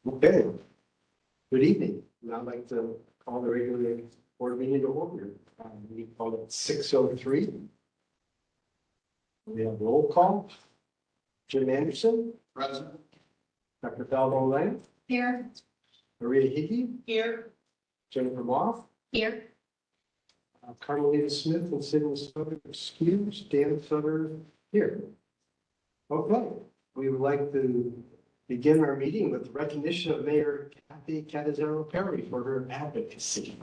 Okay, good evening. And I'd like to call the regular board meeting to order. We call it 6:03. We have roll call. Jim Anderson. Present. Dr. Falvo Lang. Here. Maria Hickey. Here. Jennifer Moff. Here. Carmelita Smith and Sidney Sutter excused. Dan Sutter here. Okay, we would like to begin our meeting with recognition of Mayor Kathy Catazero Perry for her advocacy.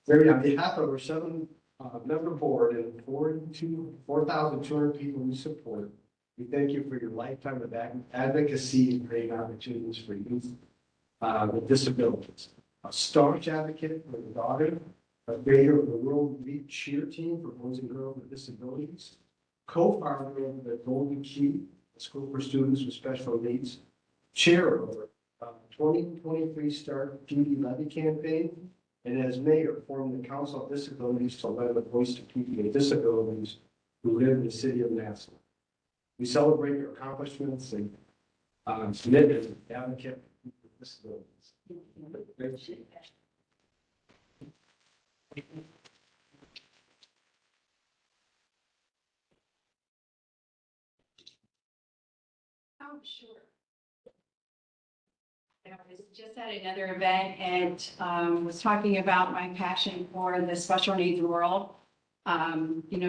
Mary, on behalf of our seven-member board and 4,200 people we support, we thank you for your lifetime of advocacy and creating opportunities for youth with disabilities. A staunch advocate for the daughter, a creator of the World Beat Cheer Team for boys and girls with disabilities, co-founder of the Golden Key, a school for students with special needs, chair of the 2023 Start Beauty Levy campaign, and as mayor, formed the Council of Disabilities to lend a voice to people with disabilities who live in the city of Nassau. We celebrate your accomplishments and submit as an advocate for disabilities. Oh, sure. I was just at another event and was talking about my passion for the special needs world.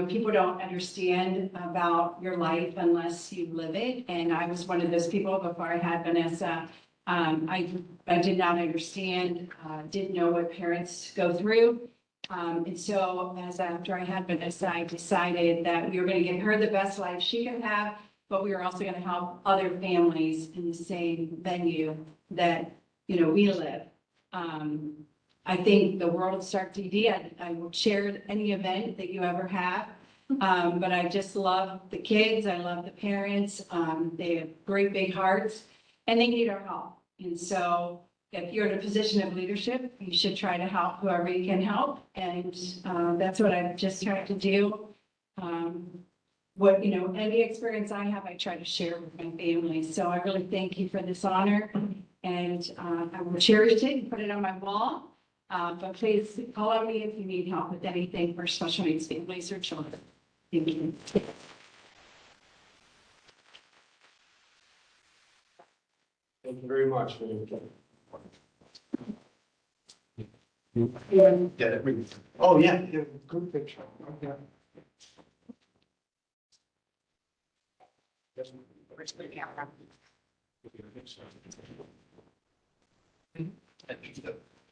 People don't understand about your life unless you live it. And I was one of those people before I had Vanessa. I did not understand, didn't know what parents go through. And so after I had Vanessa, I decided that we were going to give her the best life she could have, but we were also going to help other families in the same venue that, we live. I think the World Start TV, I will share any event that you ever have. But I just love the kids. I love the parents. They have great big hearts and they need our help. And so if you're in a position of leadership, you should try to help whoever you can help. And that's what I've just tried to do. Any experience I have, I try to share with my family. So I really thank you for this honor. And I will cherish it and put it on my wall. But please call on me if you need help with anything for special needs families or children. Thank you. Thank you very much. Oh, yeah, good picture. Okay.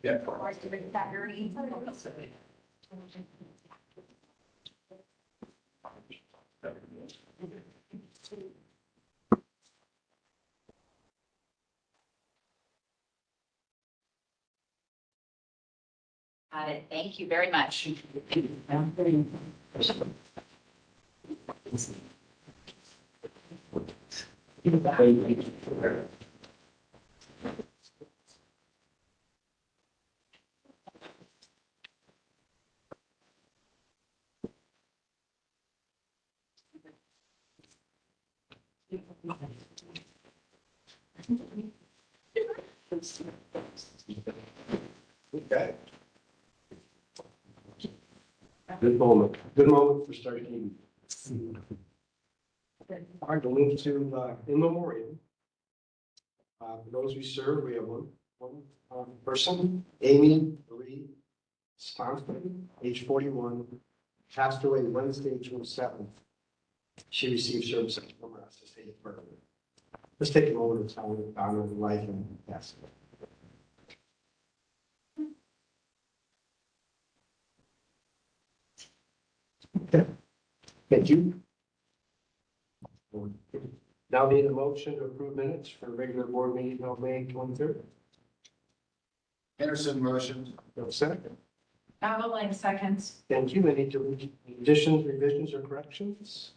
Yeah. Got it. Thank you very much. Okay. Good moment. Good moment for starting. All right, we'll move to in memoriam. For those we serve, we have one person, Amy Marie Sponson, age 41, passed away Wednesday, June 7th. She received services from us as state department. Let's take a moment to honor the life and passing. Okay. Thank you. Now need a motion to approve minutes for regular board meeting held May 23rd. Anderson motion. No second. Like seconds. Thank you. Any additions, revisions, or corrections?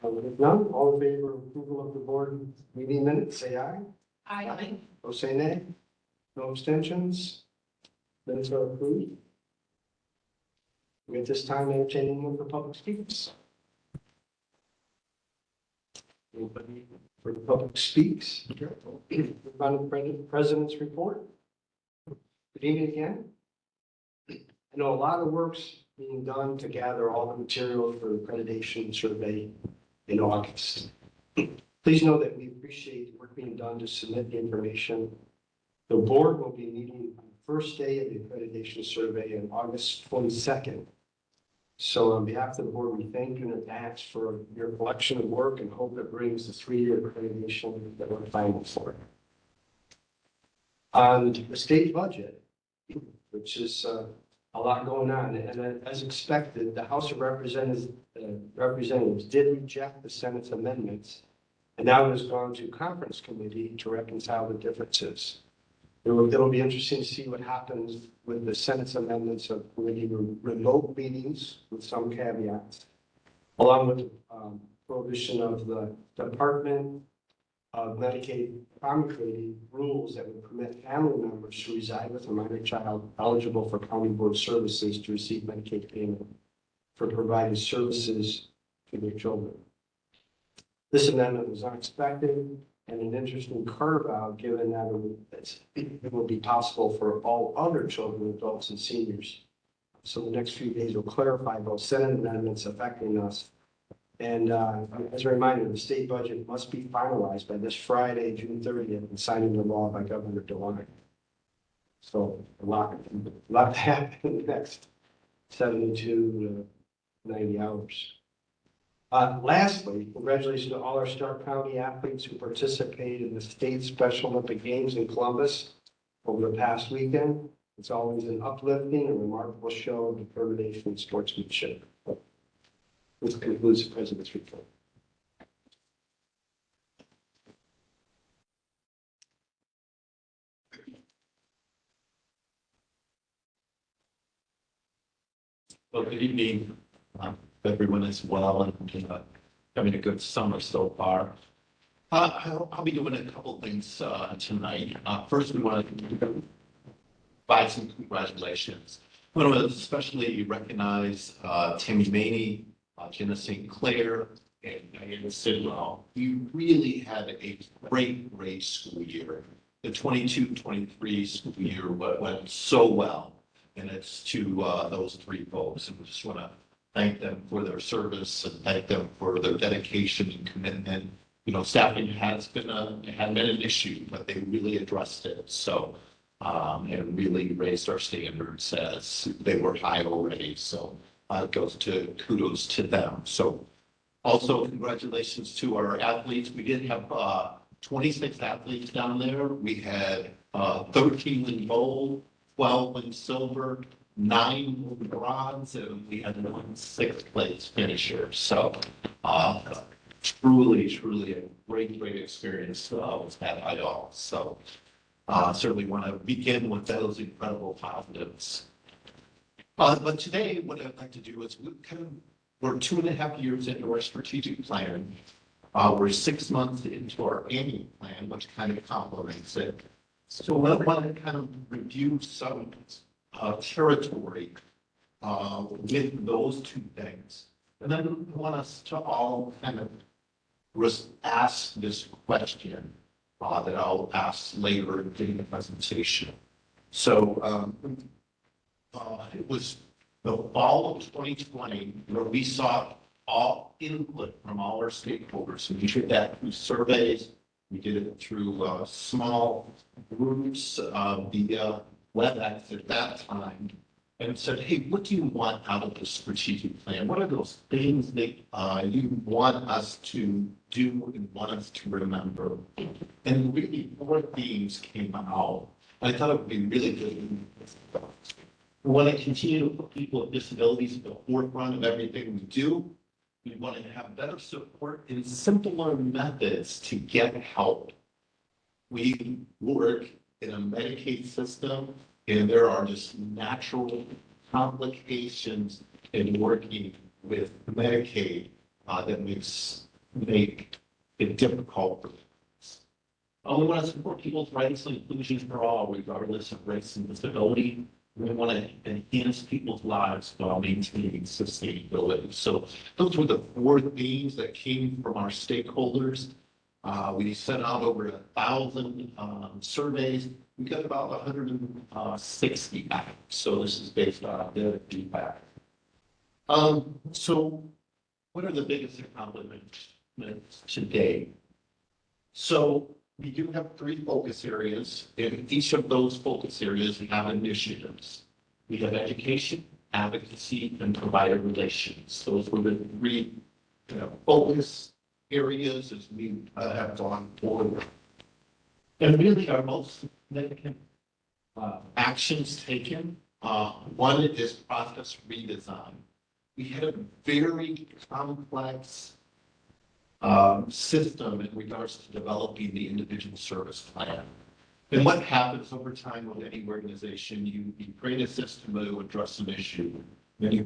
If none, all in favor of approval of the board meeting minutes, say aye. Aye. Those say nay. No abstentions. Minutes are approved. We at this time entertain anyone for public speaks. Anybody for the public speaks? President's report. Good evening again. I know a lot of work's being done to gather all the materials for the accreditation survey in August. Please know that we appreciate the work being done to submit the information. The board will be meeting on the first day of the accreditation survey on August 22nd. So on behalf of the board, we thank you in advance for your collection of work and hope it brings the 3-year accreditation that we're planning for. On the state budget, which is a lot going on, and as expected, the House of Representatives did reject the Senate's amendments, and now it has gone to conference committee to reconcile the differences. It'll be interesting to see what happens with the Senate's amendments of remote meetings with some caveats, along with the prohibition of the Department of Medicaid promulgating rules that would permit family members to reside with a minor child eligible for county board services to receive Medicaid payment for providing services to their children. This amendment was unexpected and an interesting carve-out, given that it will be possible for all other children, adults, and seniors. So the next few days will clarify those Senate amendments affecting us. And as a reminder, the state budget must be finalized by this Friday, June 30th, and signed into law by Governor DeWine. So a lot to happen in the next 72 to 90 hours. Lastly, congratulations to all our Stark County athletes who participated in the state Special Olympic Games in Columbus over the past weekend. It's always an uplifting and remarkable show of determination and sportsmanship. This concludes the President's report. Well, good evening, everyone as well, and having a good summer so far. I'll be doing a couple things tonight. First, we want to provide some congratulations. I want to especially recognize Tammy Maney, Jenna St. Clair, and Diana Sidwell. You really had a great school year. The 22-23 school year went so well. And it's to those three folks, and we just want to thank them for their service and thank them for their dedication and commitment. You know, staffing has been an issue, but they really addressed it. So, and really raised our standards as they were high already. So, it goes to kudos to them. So, also congratulations to our athletes. We did have 26 athletes down there. We had 13 in gold, 12 in silver, 9 in bronze, and we had 1 6th place finisher. So truly a great experience was had at all. So certainly want to begin with those incredible positives. But today, what I'd like to do is we're 2.5 years into our strategic plan. We're 6 months into our annual plan, which kind of complements it. So I want to kind of review some territory with those two things. And then I want us to all kind of ask this question that I'll ask later in the presentation. So it was the fall of 2020 where we sought all input from all our stakeholders. And we did that through surveys. We did it through small groups via WebEx at that time, and said, hey, what do you want out of the strategic plan? What are those things that you want us to do and want us to remember? And really 4 themes came out. I thought it would be really good. We want to continue to put people with disabilities at the forefront of everything we do. We want to have better support and simpler methods to get help. We work in a Medicaid system, and there are just natural complications in working with Medicaid that make it difficult for us. We want to support people's rights and inclusion for all, regardless of race and disability. We want to enhance people's lives while maintaining sustainability. So those were the 4 themes that came from our stakeholders. We sent out over 1,000 surveys. We got about 160 back. So this is based on their feedback. So what are the biggest accomplishments today? So we do have 3 focus areas. In each of those focus areas, we have initiatives. We have education, advocacy, and provider relations. Those were the 3 focus areas as we have gone forward. And really our most significant actions taken, one is process redesign. We had a very complex system in regards to developing the individual service plan. And what happens over time with any organization, you create a system to address an issue, then you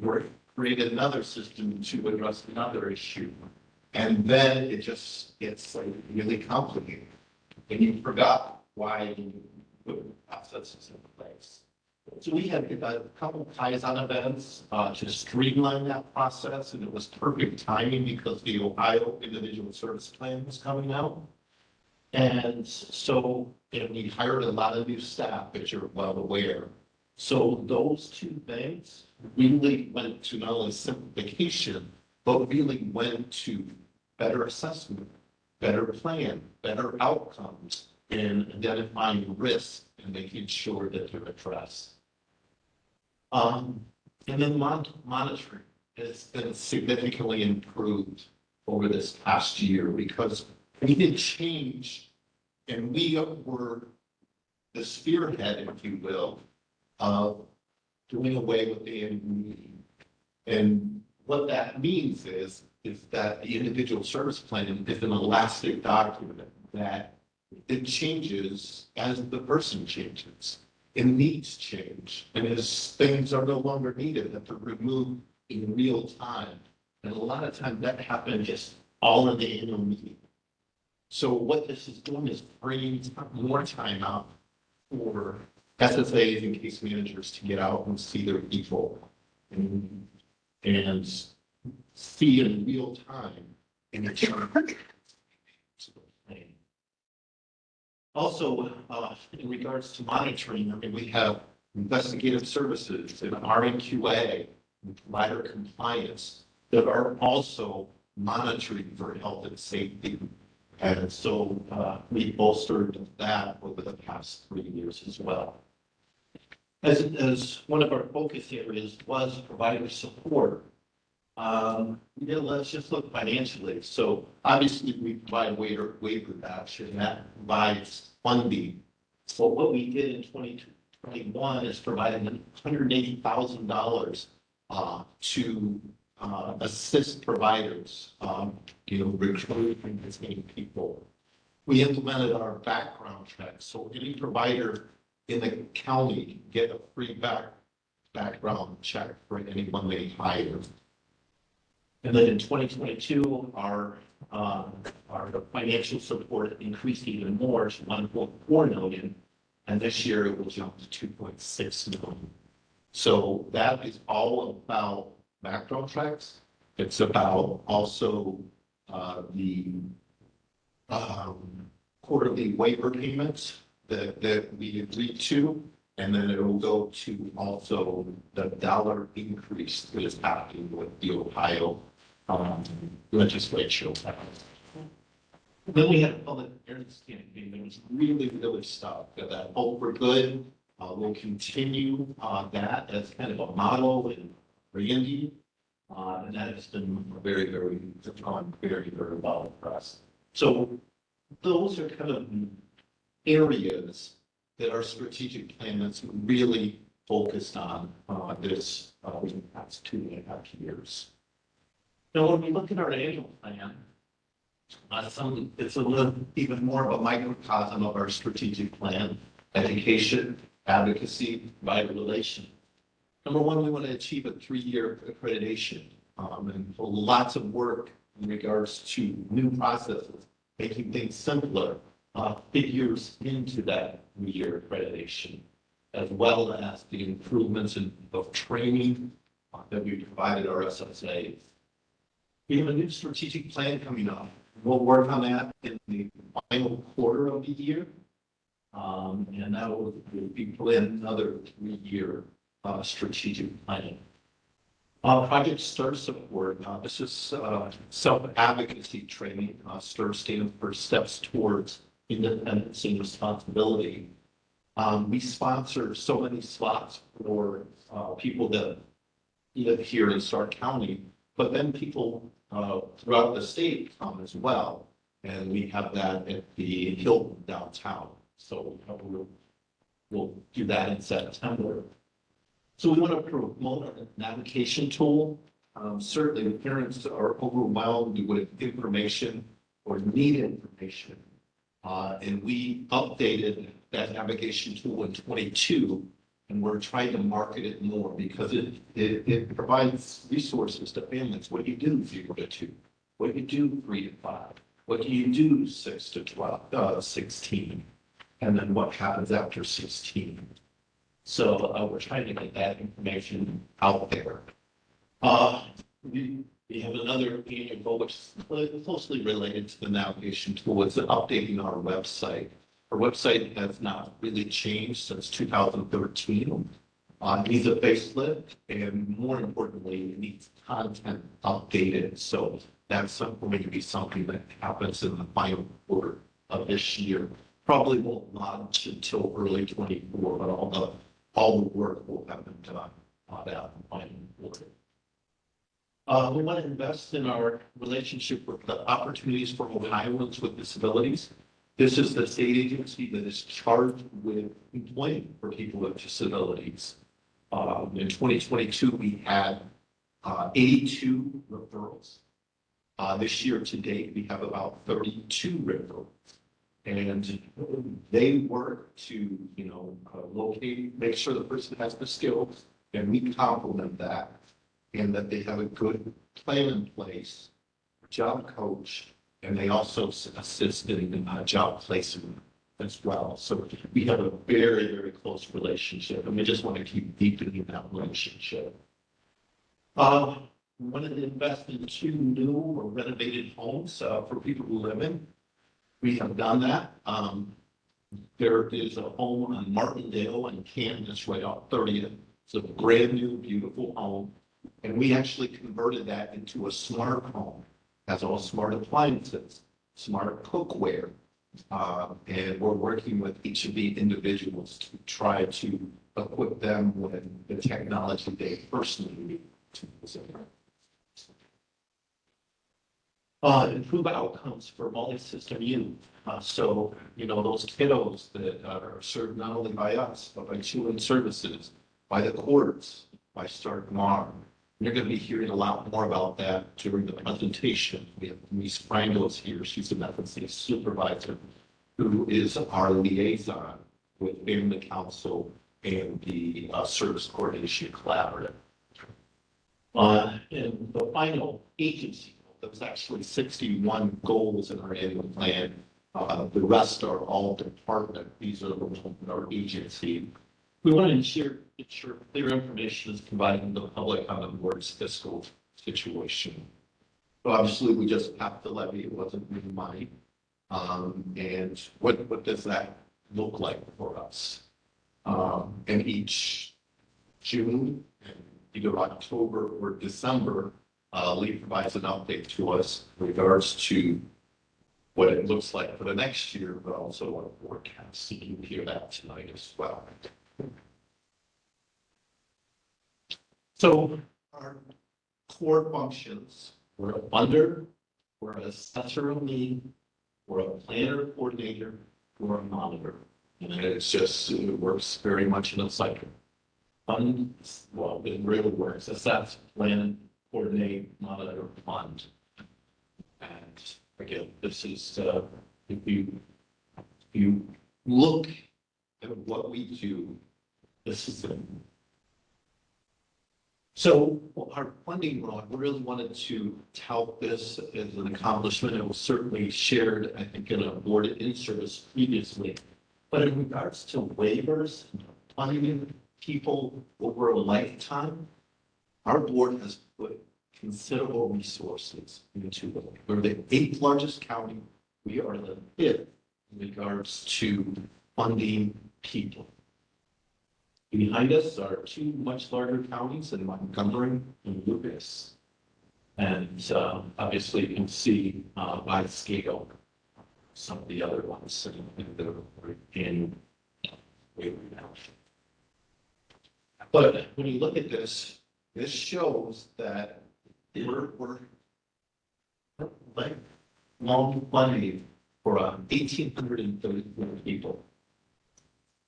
create another system to address another issue. And then it just gets like really complicated. And you forgot why you put processes in place. So we had a couple of Kaizen events to streamline that process, and it was perfect timing because the Ohio Individual Service Plan was coming out. And so we hired a lot of new staff, as you're well aware. So those 2 things really went to not only simplification, but really went to better assessment, better plan, better outcomes, and identifying risks and making sure that they're addressed. And then monitoring has been significantly improved over this past year because we did change and we were the spearhead, if you will, of doing away with the annual meeting. And what that means is that the individual service plan is an elastic document that it changes as the person changes. And needs change, and as things are no longer needed, that they're removed in real time. And a lot of times that happens just all in the annual meeting. So what this is doing is bringing more time out for SSAs and case managers to get out and see their people and see in real time and also, in regards to monitoring, I mean, we have investigative services and RNQA and provider compliance that are also monitoring for health and safety. And so we bolstered that over the past 3 years as well. As one of our focus areas was provider support, let's just look financially. So obviously we provide waiver batch and that provides funding. So what we did in 2021 is providing $180,000 to assist providers, recruit and retain people. We implemented our background check. So any provider in the county can get a free background check for anyone they hire. And then in 2022, our financial support increased even more to 1.4 million, and this year it will jump to 2.6 million. So that is all about background checks. It's about also the quarterly waiver payments that we agreed to, and then it will go to also the dollar increase that is happening with the Ohio legislature. Then we had a public awareness campaign that was really stuck. That Hope for Good will continue that as kind of a model and branding, and that has been very well for us. So those are kind of areas that our strategic plan that's really focused on this in the past 2.5 years. Now, when we look at our annual plan, it's a little even more of a microcosm of our strategic plan: education, advocacy, provider relation. Number one, we want to achieve a 3-year accreditation, and lots of work in regards to new processes, making things simpler, figures into that three-year accreditation, as well as the improvements in both training that we provided our SSAs. We have a new strategic plan coming up. We'll work on that in the final quarter of the year. And that will be planned another three-year strategic plan. Project STAR support. This is self-advocacy training. STAR stands for Steps Towards Independence and Responsibility. We sponsor so many slots for people that live here in Stark County, but then people throughout the state come as well. And we have that at the Hilton downtown. So we'll do that in September. So we want to promote a navigation tool. Certainly the parents are overwhelmed with information or need information. And we updated that navigation tool in 22, and we're trying to market it more because it provides resources to families. What do you do 0 to 2? What do you do 3 to 5? What do you do 6 to 12, 16? And then what happens after 16? So we're trying to get that information out there. We have another annual goal which is closely related to the navigation tool. It's updating our website. Our website has not really changed since 2013. It needs a facelift, and more importantly, it needs content updated. So that's going to be something that happens in the final quarter of this year. Probably won't launch until early 24, but all the work will have been done on that final quarter. We want to invest in our relationship with the Opportunities for Ohioans with Disabilities. This is the state agency that is charged with employment for people with disabilities. In 2022, we had 82 referrals. This year to date, we have about 32 referrals. And they work to, locate, make sure the person has the skills, and we complement that, and that they have a good plan in place, job coach, and they also assist in job placement as well. So we have a very, very close relationship, and we just want to keep deepening that relationship. We want to invest in 2 new or renovated homes for people who live in. We have done that. There is a home on Martindale and Canton, it's right off 30th. It's a brand new, beautiful home. And we actually converted that into a smart home. It has all smart appliances, smart cookware. And we're working with each of the individuals to try to equip them with the technology they personally need to visit. Improve outcomes for multi-system youth. So, those kiddos that are served not only by us, but by Children's Services, by the courts, by Stark Mar. You're going to be hearing a lot more about that during the presentation. We have Ms. Frangos here. She's an FNC supervisor who is our liaison with Family Council and the Service Coordination Collaborative. And the final agency, there's actually 61 goals in our annual plan. The rest are all department. These are the ones in our agency. We want to ensure clear information is provided to the public on the board's fiscal situation. So obviously, we just have to levy. It wasn't really money. And what does that look like for us? And each June, either October or December, Lee provides an update to us in regards to what it looks like for the next year, but also what forecast. You can hear that tonight as well. So our core functions, we're a funder, we're an assessor of need, we're a planner coordinator, we're a monitor. And it works very much in a cycle. Fund, well, it really works. Assess, plan, coordinate, monitor, fund. And again, this is, if you look at what we do, this is it. So our funding run, we really wanted to tout this as an accomplishment. It was certainly shared, I think, in a board in-service previously. But in regards to waivers, funding people over a lifetime, our board has put considerable resources into it. We're the 8th largest county. We are the 5th in regards to funding people. Behind us are 2 much larger counties in Montgomery and Lucas. And obviously you can see by scale some of the other ones in the in But when you look at this, this shows that we're like long funding for 1,834 people.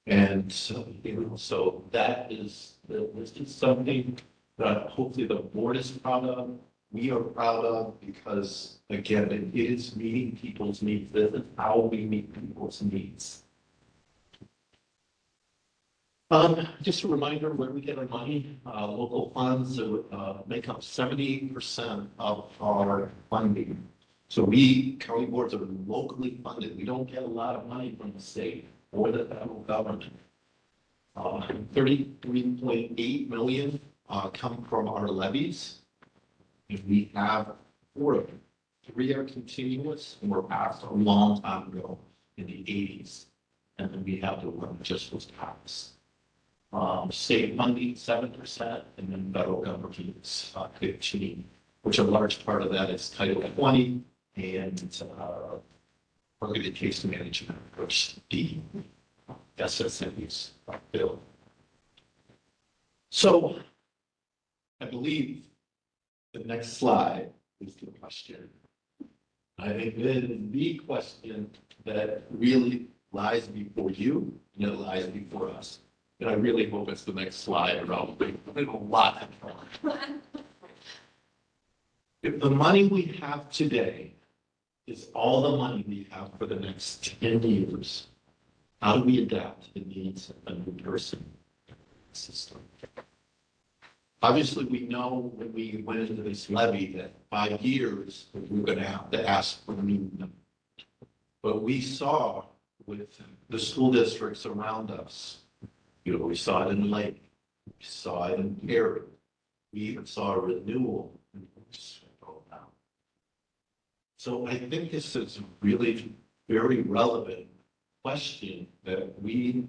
And so, so that is, this is something that hopefully the board is proud of. We are proud of because, again, it is meeting people's needs. This is how we meet people's needs. Just a reminder where we get our money, local funds make up 70% of our funding. So we, county boards, are locally funded. We don't get a lot of money from the state or the federal government. 33.8 million come from our levies. And we have 4 of them. 3 are continuous and were passed a long time ago in the 80s. And then we have the one that just was passed. State funding 7%, and then federal government is 15%, which a large part of that is Title 20 and targeted case management, which the SSNs bill. So I believe the next slide is the question. I think then the question that really lies before you and it lies before us. And I really hope it's the next slide around a lot. If the money we have today is all the money we have for the next 10 years, how do we adapt to the needs of a new person system? Obviously, we know when we went into this levy that 5 years we were going to have to ask for new money. But we saw with the school districts around us, you know, we saw it in Lake, we saw it in Perry, we even saw a renewal. So I think this is really very relevant question that we,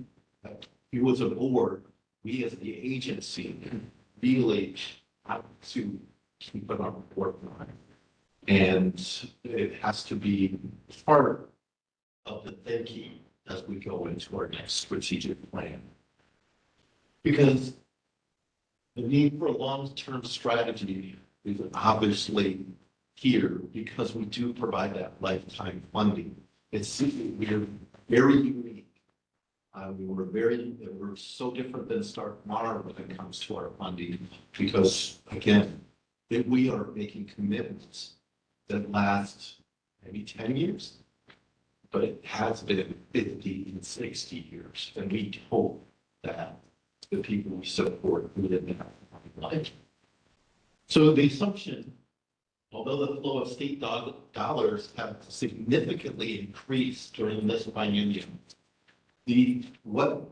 you as a board, we as the agency, really have to keep an eye on. And it has to be part of the thinking as we go into our next strategic plan. Because the need for a long-term strategy is obviously here because we do provide that lifetime funding. We're very unique. We're so different than Stark Mar when it comes to our funding because, again, we are making commitments that last maybe 10 years, but it has been 50 and 60 years. And we hope that the people we support live that life. So the assumption, although the flow of state dollars have significantly increased during this biennium, what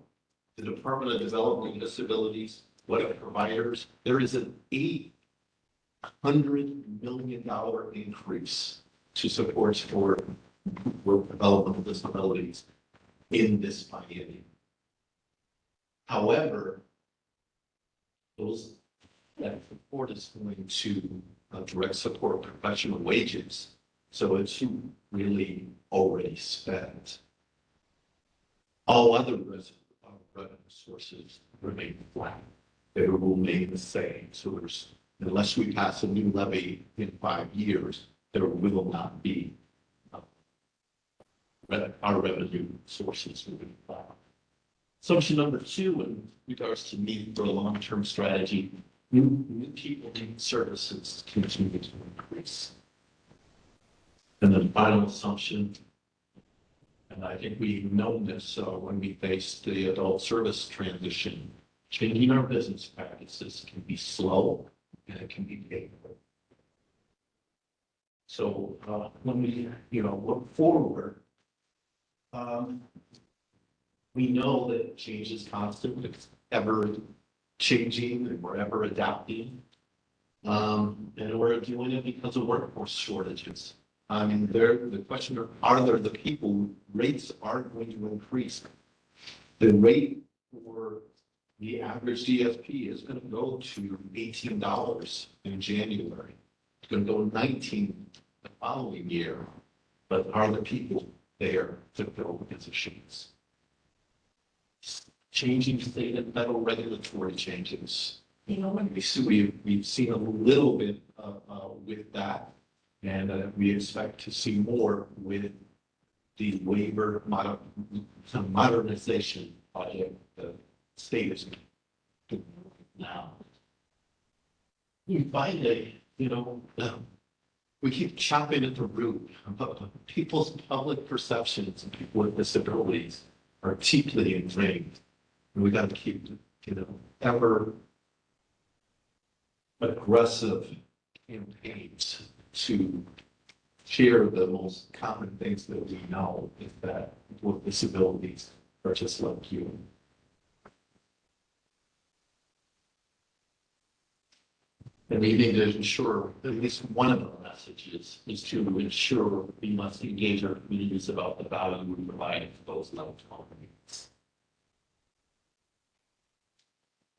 the Department of Developmental Disabilities, what providers, there is an $800 million increase to supports for developmental disabilities in this biennium. However, that support is going to direct support professional wages, so it's really already spent. All other revenue sources remain flat. They will remain the same. So unless we pass a new levy in 5 years, there will not be our revenue sources will be flat. Assumption number 2, in regards to need for a long-term strategy, new people need services continue to increase. And then final assumption, and I think we've known this when we faced the adult service transition, changing our business practices can be slow and it can be painful. So when we, look forward, we know that change is constant, it's ever changing, and we're ever adapting. And we're doing it because of workforce shortages. I mean, the question are there the people, rates aren't going to increase. The rate for the average DSP is going to go to $18 in January. It's going to go 19 the following year, but are the people there to fill the positions? Changing state and federal regulatory changes. And we've seen a little bit with that, and we expect to see more with the waiver modernization project the state is doing now. We find we keep chopping at the root, but people's public perceptions of people with disabilities are deeply ingrained. And we got to keep, ever aggressive campaigns to share the most common things that we know is that people with disabilities are just like you. And we need to ensure at least one of our messages is to ensure we must engage our communities about the value we provide for those level communities.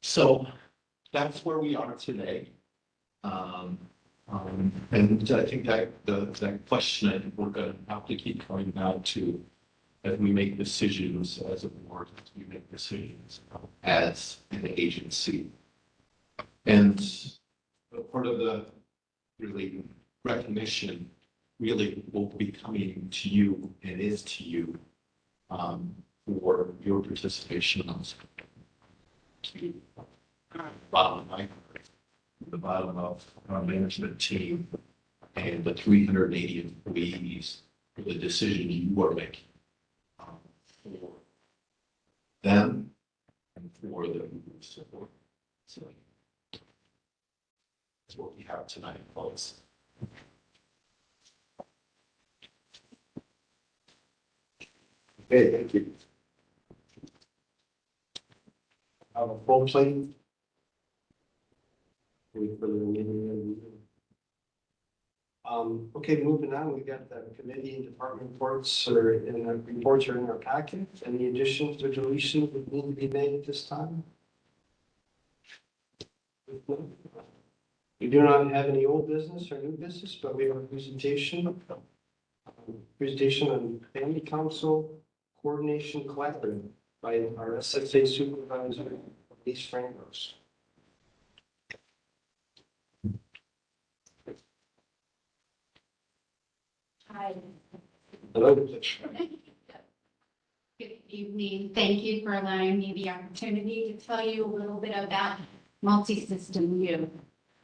So that's where we are today. And I think that that question I think we're going to have to keep coming back to as we make decisions as a board, as we make decisions as an agency. And part of the really recognition really will be coming to you and is to you for your participation on this. Bottom of my the bottom of our management team and the 380 employees for the decision you are making for them and for the support. So that's what we have tonight, folks. Okay, thank you. Have a full plate. Okay, moving on, we got the committee and department reports reports are in our packet. Any additions or deletions that need to be made at this time? We do not have any old business or new business, but we have a presentation on family council coordination collaborative by our SSA supervisor, Lisa Frangos. Hi. Hello. Good evening. Thank you for allowing me the opportunity to tell you a little bit about multi-system U.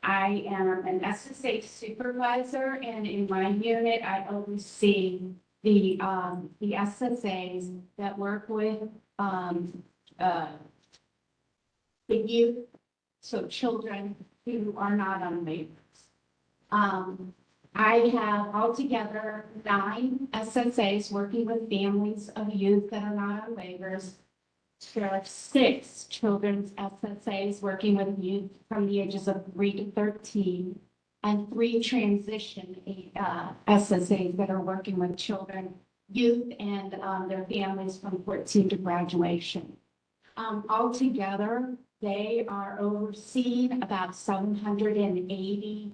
I am an SSA supervisor, and in my unit, I oversee the SSAs that work with the youth, so children who are not on waivers. I have altogether 9 SSAs working with families of youth that are not on waivers. There are 6 children's SSAs working with youth from the ages of 3 to 13, and 3 transition SSAs that are working with children, youth, and their families from 14 to graduation. Altogether, they are overseeing about 780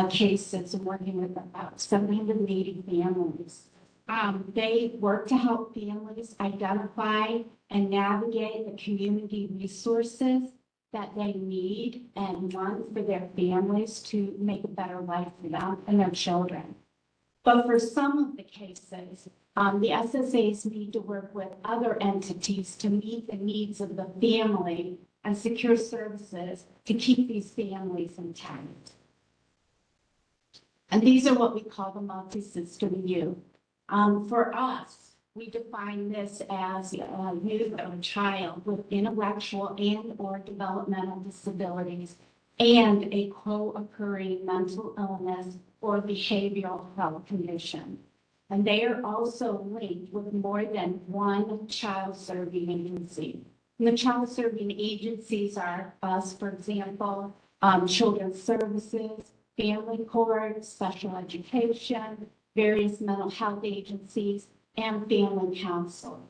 cases and working with about 780 families. They work to help families identify and navigate the community resources that they need and want for their families to make a better life for them and their children. But for some of the cases, the SSAs need to work with other entities to meet the needs of the family and secure services to keep these families intact. And these are what we call the multi-system U. For us, we define this as a youth or a child with intellectual and or developmental disabilities and a co-occurring mental illness or behavioral health condition. And they are also linked with more than one child-serving agency. And the child-serving agencies are us, for example, Children's Services, Family Court, Special Education, various mental health agencies, and family counsel.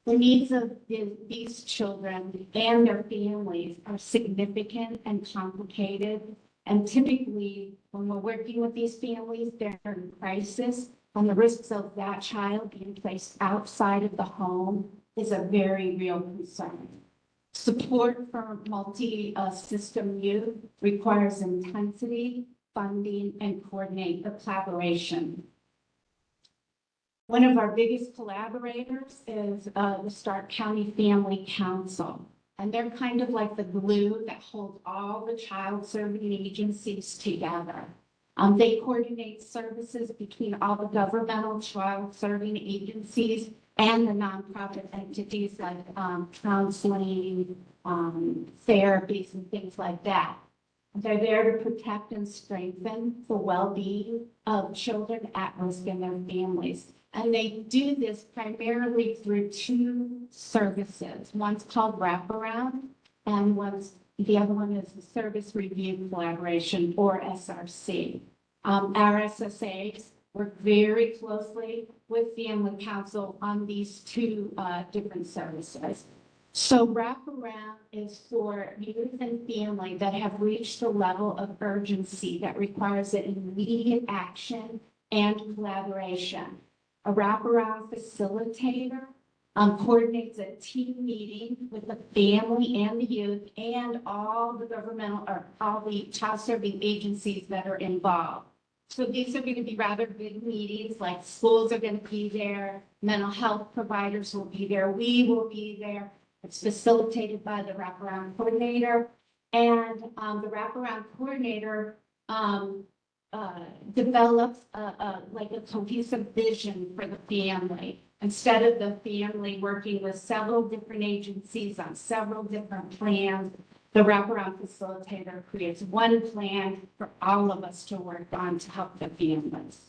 The needs of these children and their families are significant and complicated. And typically, when we're working with these families, they're in crisis, and the risks of that child being placed outside of the home is a very real concern. Support for multi-system youth requires intensity, funding, and collaboration. One of our biggest collaborators is the Stark County Family Council, and they're kind of like the glue that holds all the child-serving agencies together. They coordinate services between all the governmental child-serving agencies and the nonprofit entities like counseling, therapies, and things like that. They're there to protect and strengthen the well-being of children at risk and their families. And they do this primarily through two services. One's called Wraparound, and the other one is the Service Review Collaboration, or SRC. Our SSAs work very closely with Family Council on these two different services. So Wraparound is for youth and family that have reached a level of urgency that requires an immediate action and collaboration. A wraparound facilitator coordinates a team meeting with the family and the youth and all the governmental or all the child serving agencies that are involved. So these are going to be rather big meetings, like schools are going to be there, mental health providers will be there, we will be there. It's facilitated by the wraparound coordinator, and the wraparound coordinator develops like a cohesive vision for the family. Instead of the family working with several different agencies on several different plans, the wraparound facilitator creates one plan for all of us to work on to help the families.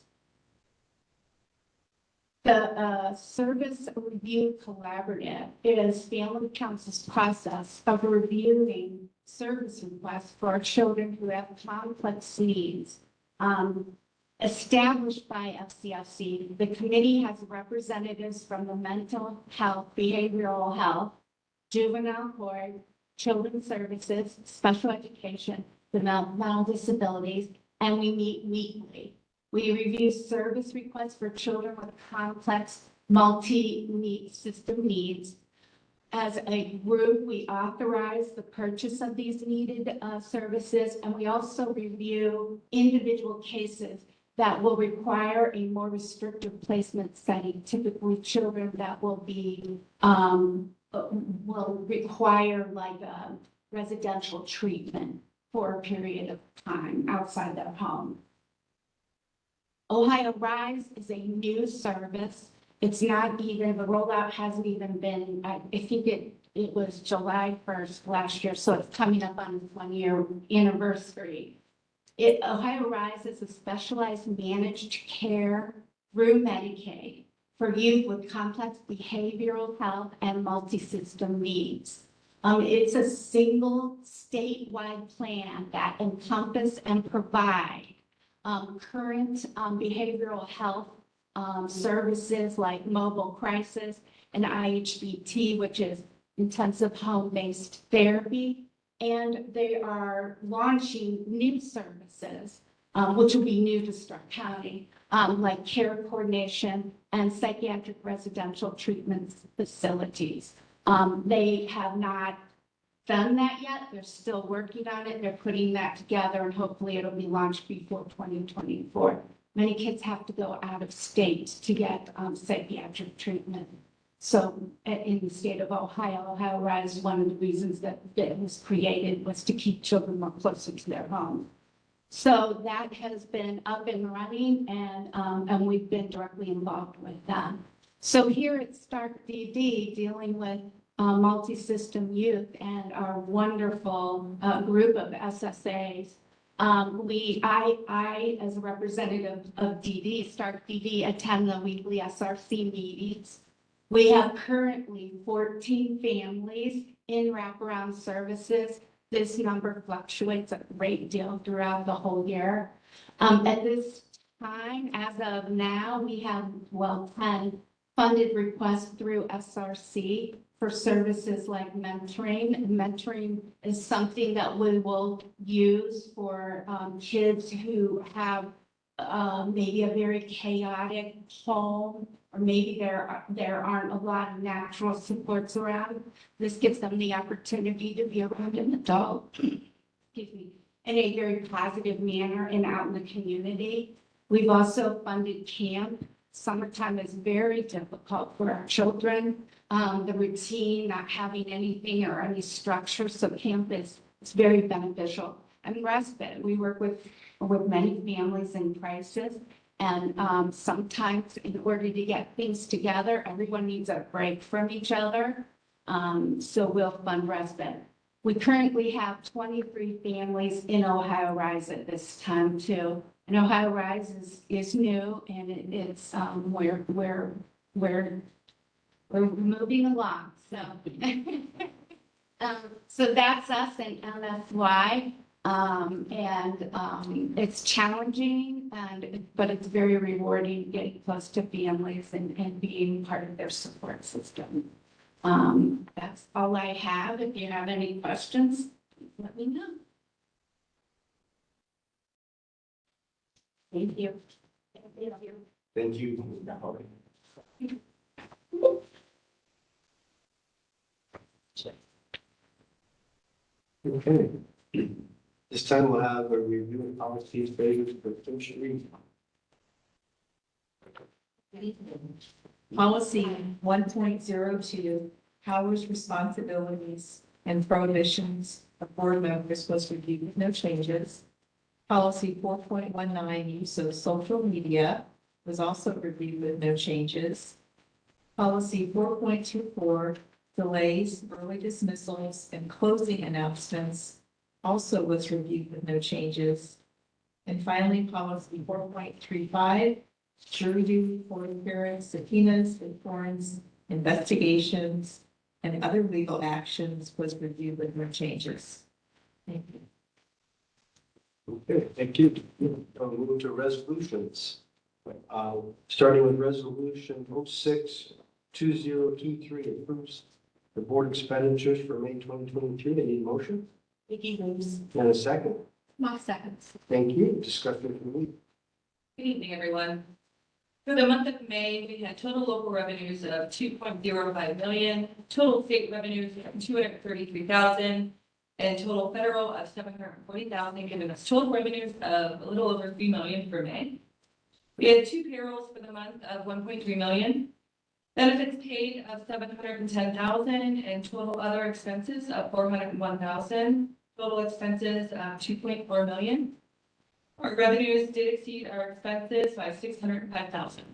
The Service Review Collaborative is Family Council's process of reviewing service requests for children who have complex needs. Established by FCFC, the committee has representatives from the mental health, behavioral health, juvenile court, children's services, special education, developmental disabilities, and we meet weekly. We review service requests for children with complex multi-system needs. As a group, we authorize the purchase of these needed services, and we also review individual cases that will require a more restrictive placement setting, typically children that will require like a residential treatment for a period of time outside their home. Ohio Rise is a new service. It's not even, the rollout hasn't even been, I think it was July 1st last year, so it's coming up on its 1-year anniversary. Ohio Rise is a specialized managed care through Medicaid for youth with complex behavioral health and multi-system needs. It's a single statewide plan that encompasses and provide current behavioral health services like mobile crisis and IHBT, which is intensive home-based therapy. And they are launching new services, which will be new to Stark County, like care coordination and psychiatric residential treatment facilities. They have not done that yet. They're still working on it. They're putting that together, and hopefully it'll be launched before 2024. Many kids have to go out of state to get psychiatric treatment. So in the state of Ohio, Ohio Rise, one of the reasons that it was created was to keep children more closer to their home. So that has been up and running, and we've been directly involved with them. So here at Stark DD, dealing with multi-system youth and our wonderful group of SSAs, I, as a representative of DD, Stark DD, attend the weekly SRC meetings. We have currently 14 families in wraparound services. This number fluctuates a great deal throughout the whole year. At this time, as of now, we have, 10 funded requests through SRC for services like mentoring. Mentoring is something that we will use for kids who have maybe a very chaotic home, or maybe there aren't a lot of natural supports around. This gives them the opportunity to be around an adult, excuse me, in a very positive manner and out in the community. We've also funded camp. Summertime is very difficult for our children. The routine, not having anything or any structure, so camp is very beneficial. And respite, we work with many families in crisis, and sometimes in order to get things together, everyone needs a break from each other. So we'll fund respite. We currently have 23 families in Ohio Rise at this time too. And Ohio Rise is new, and it's we're moving along. So so that's us and MSY. It's challenging, but it's very rewarding getting close to families and being part of their support system. That's all I have. If you have any questions, let me know. Thank you. Thank you. Thank you. Okay. This time we'll have a review of policies related to the first reading. Policy 1.02, powers, responsibilities, and prohibitions of board members was reviewed with no changes. Policy 4.19, use of social media, was also reviewed with no changes. Policy 4.24, delays, early dismissals, and closing announcements, also was reviewed with no changes. And finally, policy 4.35, jury duty for appearance, subpoenas, warrants, investigations, and other legal actions was reviewed with no changes. Thank you. Okay, thank you. I'll move to resolutions. Starting with resolution 06-2023, approves the board expenditures for May 2023. I need a motion Vicky moves. and a second. My seconds. Thank you. Discussion from me. Good evening, everyone. For the month of May, we had total local revenues of 2.05 million, total state revenues of 233,000, and total federal of 740,000, giving us total revenues of a little over 3 million for May. We had two payrolls for the month of 1.3 million, benefits paid of 710,000, and total other expenses of 401,000, total expenses of 2.4 million. Our revenues did exceed our expenses by 605,000.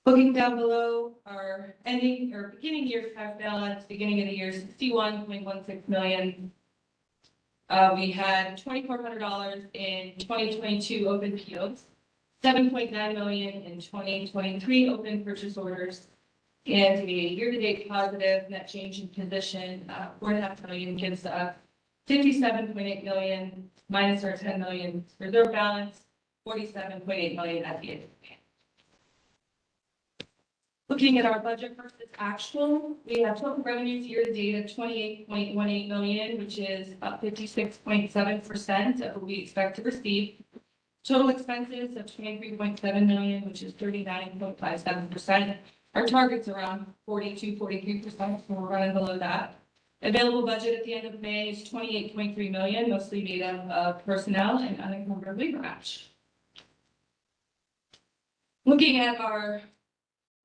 Looking down below, our ending or beginning year cash balance, beginning of the year, 61.16 million. We had $2,400 in 2022 open POs, 7.9 million in 2023 open purchase orders, and a year-to-date positive net change in position, 4.5 million gives us 57.8 million minus our 10 million reserve balance, 47.8 million at the end of May. Looking at our budget versus actual, we have total revenues year to date of 28.18 million, which is about 56.7% of what we expect to receive. Total expenses of 23.7 million, which is 39.57%. Our target's around 42-43%, so we're running below that. Available budget at the end of May is 28.3 million, mostly made up of personnel and unencumbered labor match. Looking at our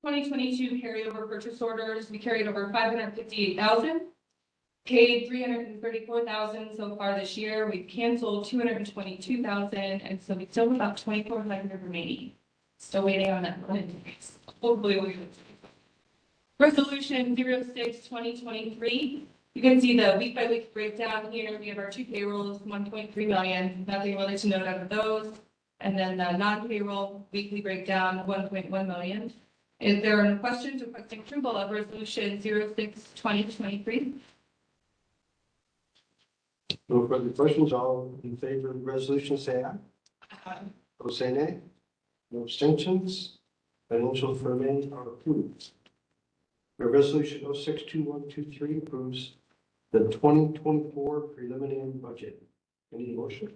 2022 carryover purchase orders, we carried over 558,000, paid 334,000 so far this year. We've canceled 222,000, and so we still have about 2,400 remaining. Still waiting on that one increase. hopefully we can. Resolution 06/2023. You can see the week by week breakdown here. We have our two payrolls, 1.3 million, nothing really to note out of those. And then the non-payroll weekly breakdown, 1.1 million. If there are any questions requesting approval of resolution 06/2023? No further questions, all in favor of the resolution, say aye. Opposed, say nay. No abstentions. Financial for May are approved. The resolution 06/2123 approves the 2024 preliminary budget. Any motion?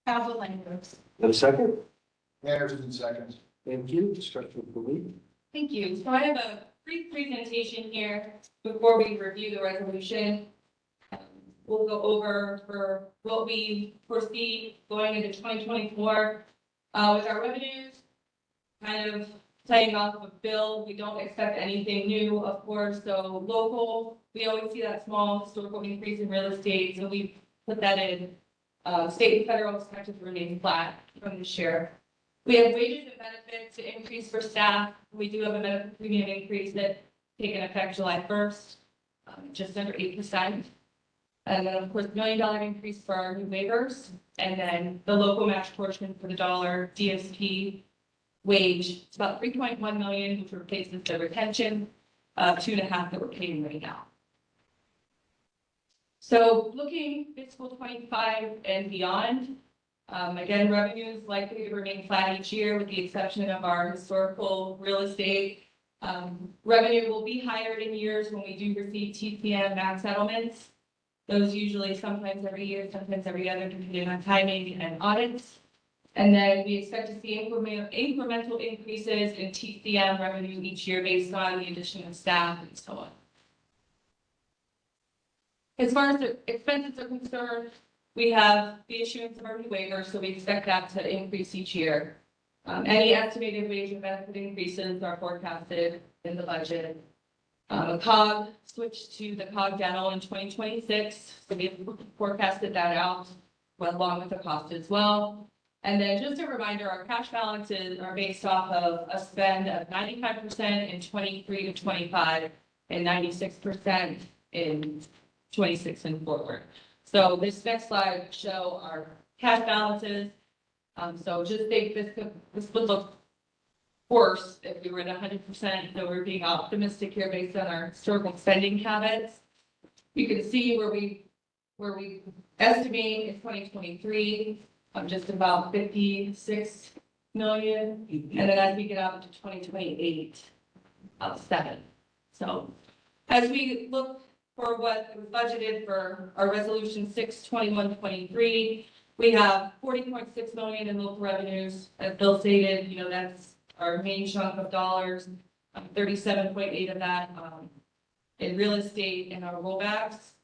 Evelyn moves. And a second? Anderson seconds. Thank you. Discussion for me. Thank you. So I have a brief presentation here before we review the resolution. We'll go over for what we foresee going into 2024 with our revenues. Kind of playing off of Bill, we don't expect anything new, of course. So local, we always see that small historical increase in real estate. So we put that in. State and federal expected to remain flat from this year. We have wages and benefits to increase for staff. We do have a medical premium increase that taken effect July 1st, just under 8%. And then, of course, $1 million increase for our new waivers. And then the local match portion for the dollar DSP wage, it's about 3.1 million, which replaces the retention of 2.5 that we're paying right now. So looking fiscal 25 and beyond, again, revenue is likely to remain flat each year with the exception of our historical real estate. Revenue will be higher in years when we do receive TCM max settlements. Those usually sometimes every year, sometimes every other, depending on timing and audits. And then we expect to see incremental increases in TCM revenue each year based on the addition of staff and so on. As far as the expenses are concerned, we have the issuance of our new waivers, so we expect that to increase each year. Any estimated wage and benefit increases are forecasted in the budget. COG switched to the COG dental in 2026, so we have forecasted that out well, along with the cost as well. And then just a reminder, our cash balances are based off of a spend of 95% in 23 to 25 and 96% in 26 and forward. So this next slide will show our cash balances. So just think this would look worse if we were at 100%. So we're being optimistic here based on our historical spending habits. You can see where we estimate in 2023 just about 56 million, and then as we get out to 2028, about 7. So as we look for what was budgeted for our resolution 6/21/23, we have 40.6 million in local revenues. As Bill stated, that's our main chunk of dollars. 37.8 of that in real estate and our rollbacks.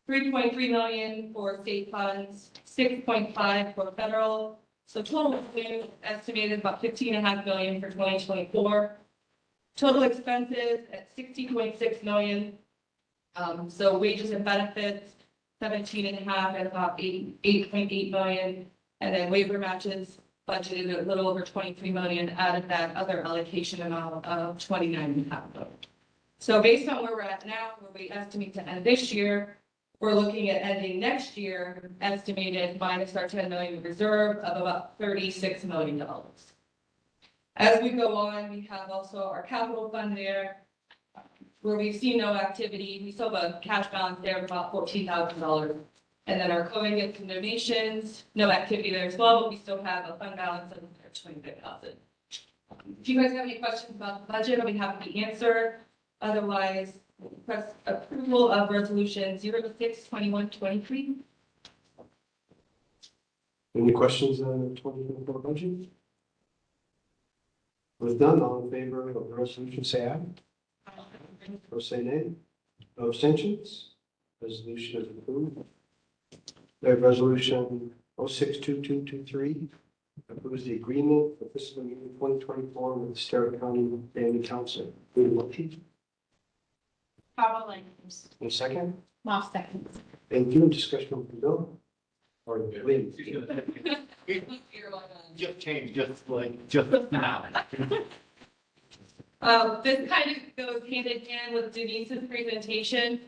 3.3 million for state funds, 6.5 for federal. So total revenue estimated about 15.5 million for 2024. Total expenses at 60.6 million. So wages and benefits, 17.5 and about 8.8 million. And then waiver matches budgeted a little over 23 million out of that other allocation amount of 29.5 million. So based on where we're at now, where we estimate to end this year, we're looking at ending next year estimated minus our 10 million reserve of about $36 million. As we go on, we have also our capital fund there where we've seen no activity. We still have a cash balance there of about $14,000. And then our COVID gifts and donations, no activity there as well, but we still have a fund balance of $25,000. If you guys have any questions about the budget, I'll be happy to answer. Otherwise, press approval of resolution 06/21/23. Any questions on the 2024 budget? With none, all in favor of the resolution, say aye. Or say nay. No abstentions. Resolution is approved. We have resolution 06/2223 approves the agreement for fiscal year 2024 with the Starrett County Family Council. Evelyn moves. Any second? Moff seconds. Thank you. Discussion on the bill? Or please? Just changed, just now. This kind of goes hand in hand with Denise's presentation.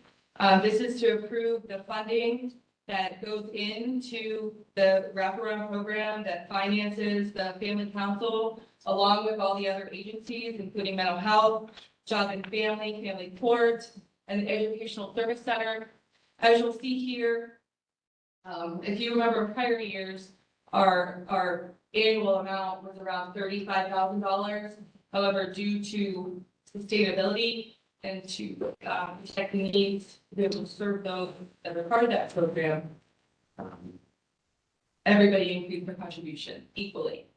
This is to approve the funding that goes into the wraparound program that finances the family council, along with all the other agencies, including mental health, job and family court, and the educational service center. As you'll see here, if you remember prior years, our annual amount was around $35,000. However, due to sustainability and to protect the needs to be able to serve those that are part of that program, everybody increased their contribution equally.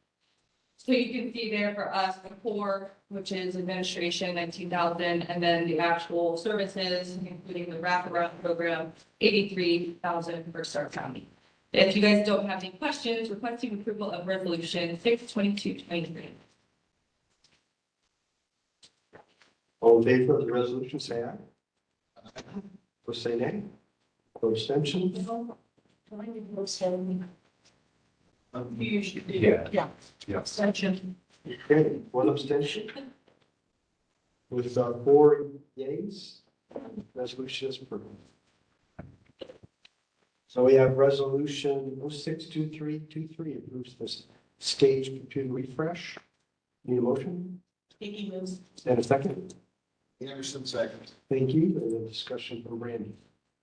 So you can see there for us, the core, which is administration, 19,000, and then the actual services, including the wraparound program, 83,000 for Stark County. If you guys don't have any questions, requesting approval of resolution 62223. All in favor of the resolution, say aye. Opposed, say nay. No abstentions? Yeah. Extension. Okay, one abstention. With 4 yeas, resolution is approved. So we have resolution 062323 approves this stage computer refresh. Need a motion? Vicky moves. And a second? Anderson seconds. Thank you. And a discussion from Randy.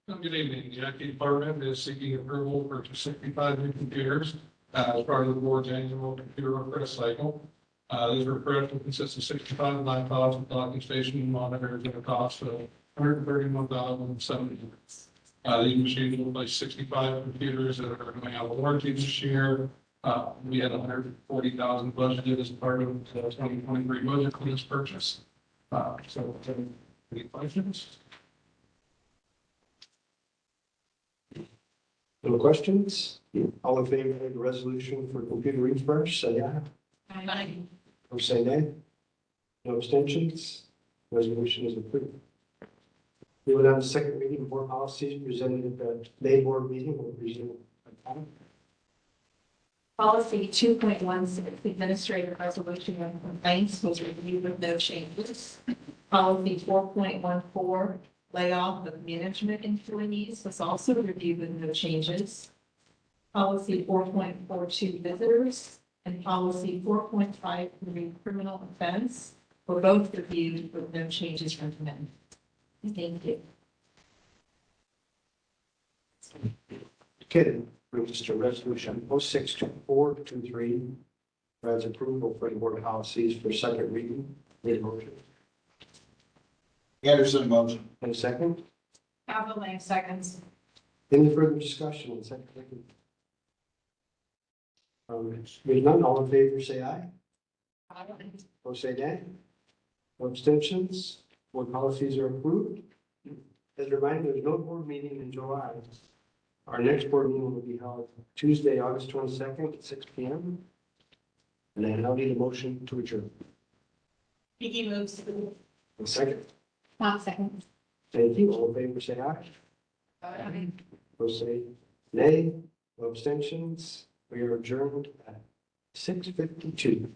Good evening. The IT department is seeking approval for 65 new computers as part of the board's annual computer refresh cycle. This refresh will consist of 65 laptops with docking station and monitors at a cost of $131,070. These machines will replace 65 computers that are going out of warranty this year. We had $140,000 budgeted as part of the 2023 budget for this purchase. So, any questions? No questions? All in favor of the resolution for computer refresh, say aye. Or say nay. No abstentions? Resolution is approved. Moving on to second reading of board policies presented at the May board meeting. We'll resume. Policy 2.16, administrative resolution of complaints was reviewed with no changes. Policy 4.14, layoff of management employees was also reviewed with no changes. Policy 4.42, visitors, and policy 4.53, criminal offense were both reviewed with no changes from committee. Thank you. Okay, brings us to resolution 062423. Provides approval for the board policies for second reading. Need a motion? Anderson motion. And a second? Avalanche seconds. Any further discussion on second reading? Hearing none, all in favor say aye. Or say nay. No abstentions? Board policies are approved. As a reminder, there's no board meeting in July. Our next board meeting will be held Tuesday, August 22nd at 6 p.m. And I now need a motion to adjourn. Vicky moves. A second. Not second. Thank you. All in favor say aye. Or say nay. No abstentions. We are adjourned at 6:52.